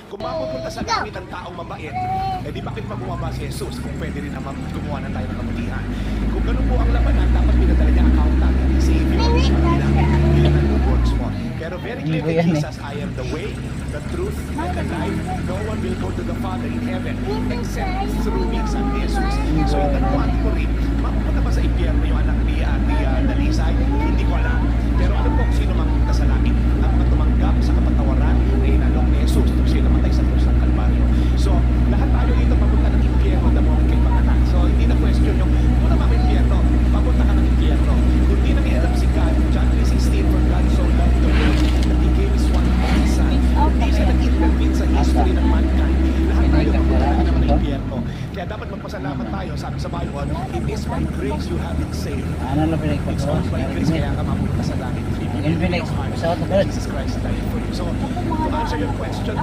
Kung mapupunta sa langit ang taong mabait, eh di bakit pa bumaba si Jesus kung pwede rin naman gumawa na tayo ng kabutihan? Kung ganun po ang labanan, dapat pinadala niya accountant at Savior. Hindi na good works mo. Pero very clear kay Jesus, I am the way, the truth, and the life. No one will go to the Father in heaven except through me, sabi ni Jesus. So yung tanong ko rin, mapupunta ba sa impyerno yung anak ni Dalisay? Hindi ko alam. Pero alam ko kung sino mapunta sa langit at matumanggap sa kapatawaran na inalok ni Jesus kung sino namatay sa krus ng Kalbaryo. So, lahat tayo dito papunta ng impyerno the moment kay panganak. So, hindi na question yung kung naman may impyerno, papunta ka ng impyerno. Kung di nang ihalap si God, John 3:16, for God so loved the world that He gave His one and only Son. Hindi siya nag-intervene sa history ng mankind. Lahat tayo papunta na naman ng impyerno. Kaya dapat magpasalamat tayo. Sabi sa Bible, it is by grace you have been saved. It's all by grace kaya ka mapunta sa langit. Jesus Christ died for you. So, to answer your question,